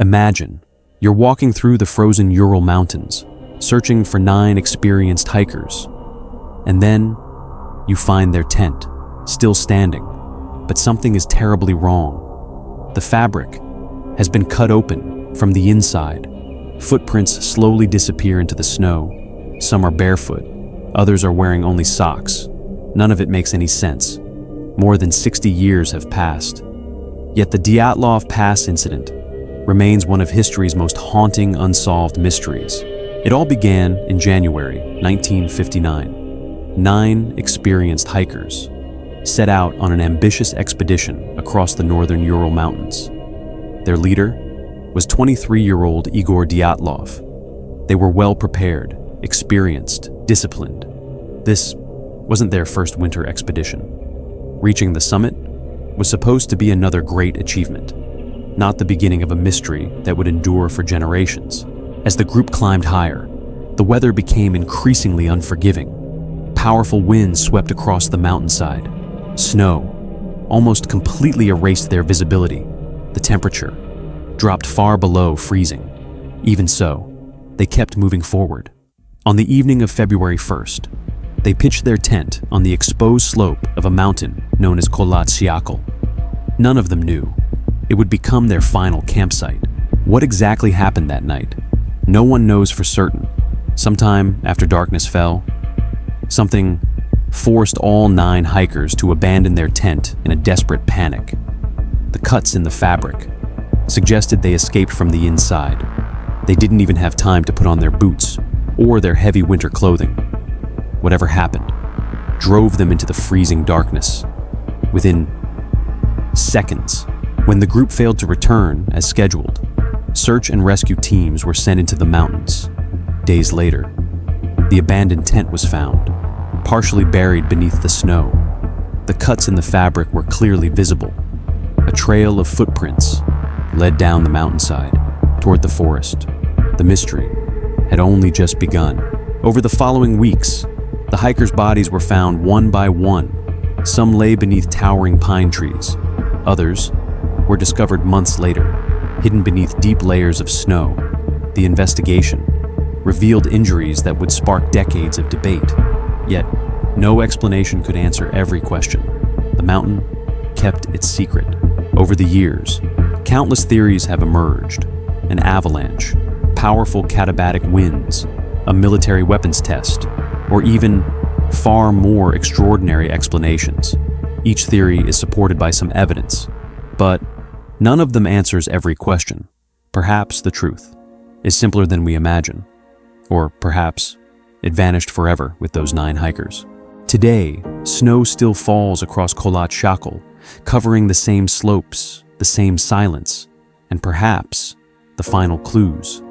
Imagine, you're walking through the frozen Ural Mountains, searching for 9 experienced hikers. And then, you find their tent, still standing, but something is terribly wrong. The fabric has been cut open from the inside. Footprints slowly disappear into the snow. Some are barefoot, others are wearing only socks. None of it makes any sense. More than 60 years have passed. Yet the Dyatlov Pass Incident remains one of history's most haunting unsolved mysteries. It all began in January 1959. 9 experienced hikers set out on an ambitious expedition across the northern Ural Mountains. Their leader was 23-year-old Igor Dyatlov. They were well prepared, experienced, disciplined. This wasn't their first winter expedition. Reaching the summit was supposed to be another great achievement, not the beginning of a mystery that would endure for generations. As the group climbed higher, the weather became increasingly unforgiving. Powerful winds swept across the mountainside. Snow almost completely erased their visibility. The temperature dropped far below freezing. Even so, they kept moving forward. On the evening of February 1st, they pitched their tent on the exposed slope of a mountain known as katabatic. None of them knew it would become their final campsite. What exactly happened that night? No one knows for certain. Sometime after darkness fell, something forced all 9 hikers to abandon their tent in a desperate panic. The cuts in the fabric suggested they escaped from the inside. They didn't even have time to put on their boots or their heavy winter clothing. Whatever happened drove them into the freezing darkness. Within seconds, when the group failed to return as scheduled, search and rescue teams were sent into the mountains. Days later, the abandoned tent was found, partially buried beneath the snow. The cuts in the fabric were clearly visible. A trail of footprints led down the mountainside toward the forest. The mystery had only just begun. Over the following weeks, the hikers' bodies were found one by one. Some lay beneath towering pine trees. Others were discovered months later, hidden beneath deep layers of snow. The investigation revealed injuries that would spark decades of debate. Yet, no explanation could answer every question. The mountain kept its secret. Over the years, countless theories have emerged. An avalanche, powerful katabatic winds, a military weapons test, or even far more extraordinary explanations. Each theory is supported by some evidence, but none of them answers every question. Perhaps the truth is simpler than we imagine, or perhaps it vanished forever with those 9 hikers. Today, snow still falls across katabatic, covering the same slopes, the same silence, and perhaps the final clues.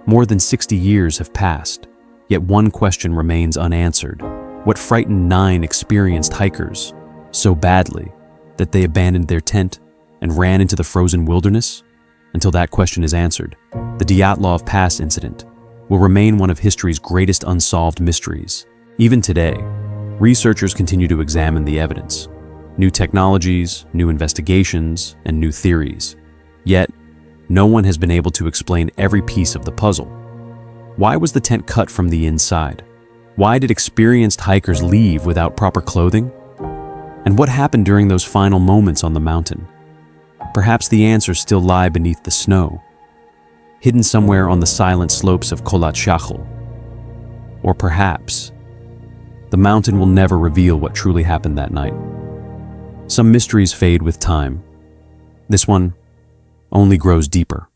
More than 60 years have passed, yet one question remains unanswered. What frightened 9 experienced hikers so badly that they abandoned their tent and ran into the frozen wilderness? Until that question is answered, the Dyatlov Pass Incident will remain one of history's greatest unsolved mysteries. Even today, researchers continue to examine the evidence. New technologies, new investigations, and new theories. Yet, no one has been able to explain every piece of the puzzle. Why was the tent cut from the inside? Why did experienced hikers leave without proper clothing? And what happened during those final moments on the mountain? Perhaps the answers still lie beneath the snow, hidden somewhere on the silent slopes of katabatic. Or perhaps the mountain will never reveal what truly happened that night. Some mysteries fade with time. This one only grows deeper.